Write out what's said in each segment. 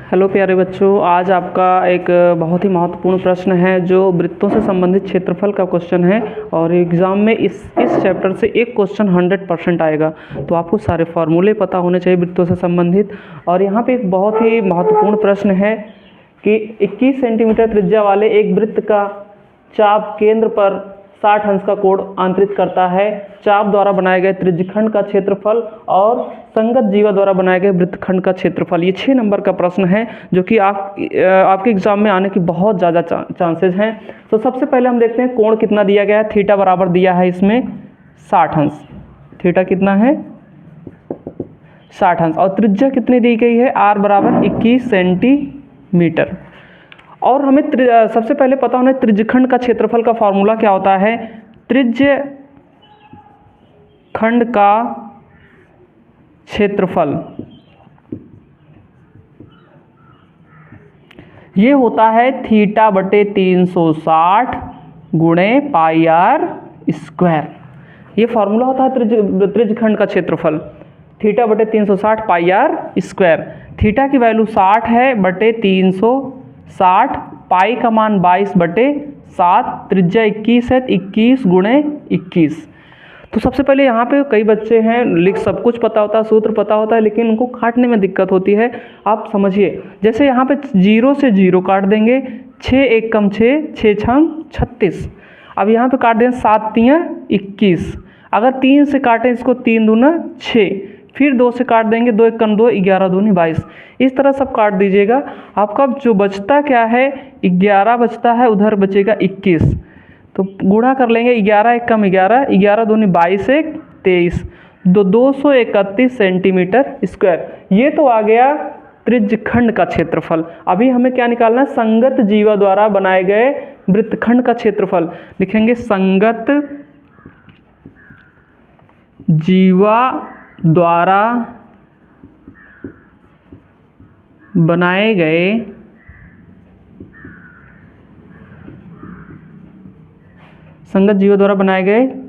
Hello प्यारे बच्चों, आज आपका एक बहुत ही महत्वपूर्ण प्रश्न है जो वृत्तों से संबंधित क्षेत्रफल का क्वेश्चन है। और एग्ज़ाम में इस चैप्टर से एक क्वेश्चन 100% आएगा। तो आपको सारे फार्मूले पता होने चाहिए वृत्तों से संबंधित। और यहाँ पे एक बहुत ही महत्वपूर्ण प्रश्न है कि 21 सेंटीमीटर त्रिज्या वाले एक वृत्त का चाप केंद्र पर 60 अंश का कोण आंतरित करता है। चाप द्वारा बनाए गए त्रिज्यखंड का क्षेत्रफल और संगत जीवा द्वारा बनाए गए वृत्तखंड का क्षेत्रफल। ये 6 नंबर का प्रश्न है जो कि आपके एग्जाम में आने की बहुत ज़्यादा चांसेस हैं। तो सबसे पहले हम देखते हैं कोण कितना दिया गया है। थीटा बराबर दिया है इसमें 60 अंश। थीटा कितना है? 60 अंश। और त्रिज्या कितनी दी गई है? आर बराबर 21 सेंटीमीटर। और हमें सबसे पहले पता होना त्रिज्यखंड का क्षेत्रफल का फॉर्मूला क्या होता है। त्रिज्यखंड का क्षेत्रफल ये होता है थीटा बटे 360 गुणे पाई आर स्क्वायर। ये फॉर्मूला होता है त्रिज्यखंड का क्षेत्रफल, थीटा बटे 360 पाई आर स्क्वायर। थीटा की वैल्यू 60 है बटे 360, पाई का मान 22 बटे 7, त्रिज्या 21 है, 21 गुणे 21। तो सबसे पहले यहाँ पे कई बच्चे हैं लिख सब कुछ पता होता है, सूत्र पता होता है, लेकिन उनको काटने में दिक्कत होती है। आप समझिए, जैसे यहाँ पे 0 से 0 काट देंगे, 6 1 कम 6, 6 6 36। अब यहाँ पे काट दें 7 3 21। अगर 3 से काटें इसको, 3 दूना 6, फिर 2 से काट देंगे, 2 1 कम 2, 11 दूनी 22। इस तरह सब काट दीजिएगा। आपका जो बचता क्या है, 11 बचता है, उधर बचेगा 21। तो गुणा कर लेंगे, 11 1 कम 11, 11 दूनी 22 1 23, 231 सेंटीमीटर स्क्वायर। ये तो आ गया त्रिज्यखंड का क्षेत्रफल। अभी हमें क्या निकालना है? संगत जीवा द्वारा बनाए गए वृत्तखंड का क्षेत्रफल। लिखेंगे संगत जीवा द्वारा बनाए गए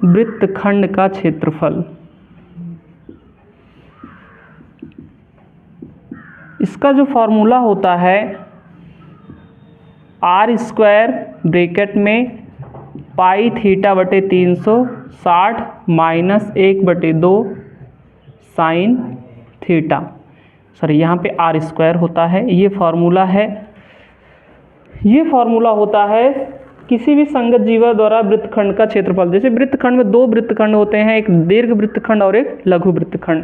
वृत्तखंड का क्षेत्रफल। इसका जो फॉर्मूला होता है आर स्क्वायर ब्रैकेट में पाई थीटा बटे 360 माइनस 1 बटे 2 साइन थीटा। सॉरी, यहाँ पे आर स्क्वायर होता है। ये फॉर्मूला है। ये फॉर्मूला होता है किसी भी संगत जीवा द्वारा वृत्तखंड का क्षेत्रफल। जैसे वृत्तखंड में 2 वृत्तखंड होते हैं, एक दीर्घ वृत्तखंड और एक लघु वृत्तखंड।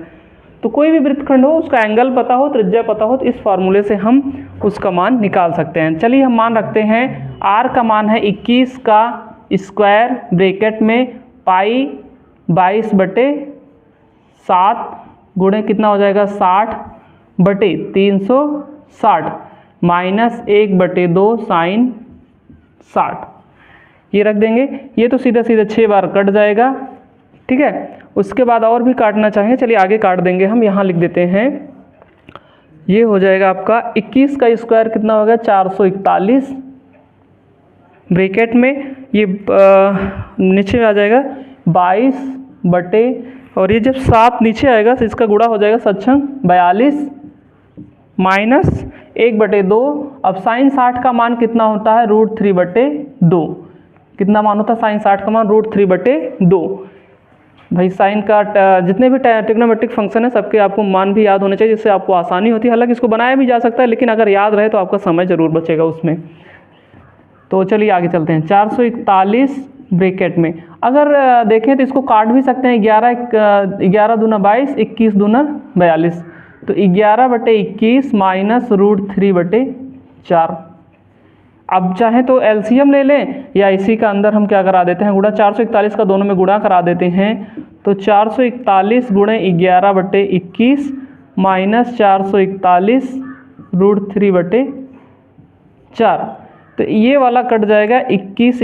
तो कोई भी वृत्तखंड हो, उसका एंगल पता हो, त्रिज्या पता हो, तो इस फार्मूले से हम उसका मान निकाल सकते हैं। चलिए हम मान रखते हैं आर का मान है 21 का स्क्वायर ब्रैकेट में पाई 22 बटे 7 गुणे कितना हो जाएगा 60 बटे 360 माइनस 1 बटे 2 साइन 60। ये रख देंगे। ये तो सीधा सीधा 6 बार कट जाएगा। ठीक है, उसके बाद और भी काटना चाहें, चलिए आगे काट देंगे हम। यहाँ लिख देते हैं, ये हो जाएगा आपका 21 का स्क्वायर कितना होगा 441 ब्रैकेट में, ये नीचे आ जाएगा 22 बटे, और ये जब 7 नीचे आएगा तो इसका गुणा हो जाएगा 7 42 माइनस 1 बटे 2। अब साइन 60 का मान कितना होता है √3 बटे 2। कितना मान होता है साइन 60 का मान? √3 बटे 2। भाई साइन का जितने भी ट्रिग्नोमेट्रिक फंक्शन है सबके आपको मान भी याद होने चाहिए, जिससे आपको आसानी होती है। हालांकि इसको बनाया भी जा सकता है, लेकिन अगर याद रहे तो आपका समय जरूर बचेगा उसमें। तो चलिए आगे चलते हैं। 441 ब्रैकेट में अगर देखें तो इसको काट भी सकते हैं। 11 दूना 22, 21 दूना 42, तो 11 बटे 21 माइनस √3 बटे 4। अब चाहें तो एलसीएम ले लें, या इसी का अंदर हम क्या करा देते हैं गुणा, 441 का दोनों में गुणा करा देते हैं। तो 441 गुणे 11 बटे 21 माइनस 441 √3 बटे 4। तो ये वाला कट जाएगा 21,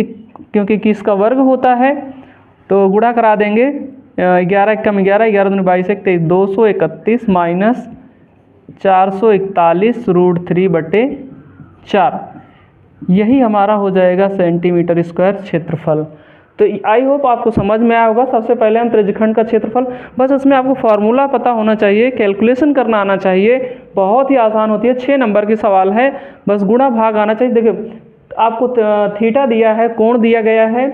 क्योंकि 21 का वर्ग होता है, तो गुणा करा देंगे। 11 1 कम 11, 11 दूनी 22 1 23, 231 माइनस 441 √3 बटे 4। यही हमारा हो जाएगा सेंटीमीटर स्क्वायर क्षेत्रफल। तो आई होप आपको समझ में आया होगा। सबसे पहले हम त्रिज्यखंड का क्षेत्रफल, बस इसमें आपको फार्मूला पता होना चाहिए, कैलकुलेशन करना आना चाहिए, बहुत ही आसान होती है, 6 नंबर की सवाल है, बस गुणा भाग आना चाहिए। देखिए आपको थीटा दिया है, कोण दिया गया है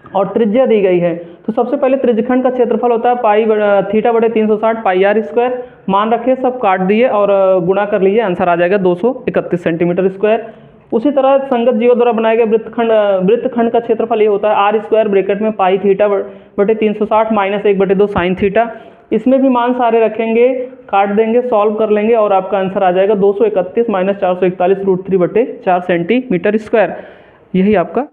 और त्रिज्या दी गई है। तो सबसे पहले त्रिज्यखंड का क्षेत्रफल होता है पाई थीटा बटे 360 पाई आर स्क्वायर, मान रखे सब काट दिए और गुणा कर लीजिए, आंसर आ जाएगा 231 सेंटीमीटर स्क्वायर। उसी तरह संगत जीवों द्वारा बनाए गए वृत्तखंड का क्षेत्रफल ये होता है आर स्क्वायर ब्रैकेट में पाई थीटा बटे 360 माइनस 1/2 साइन थीटा। इसमें भी मान सारे रखेंगे, काट देंगे, सॉल्व कर लेंगे और आपका आंसर आ जाएगा 231 माइनस 441 √3/4 सेंटीमीटर स्क्वायर। यही आपका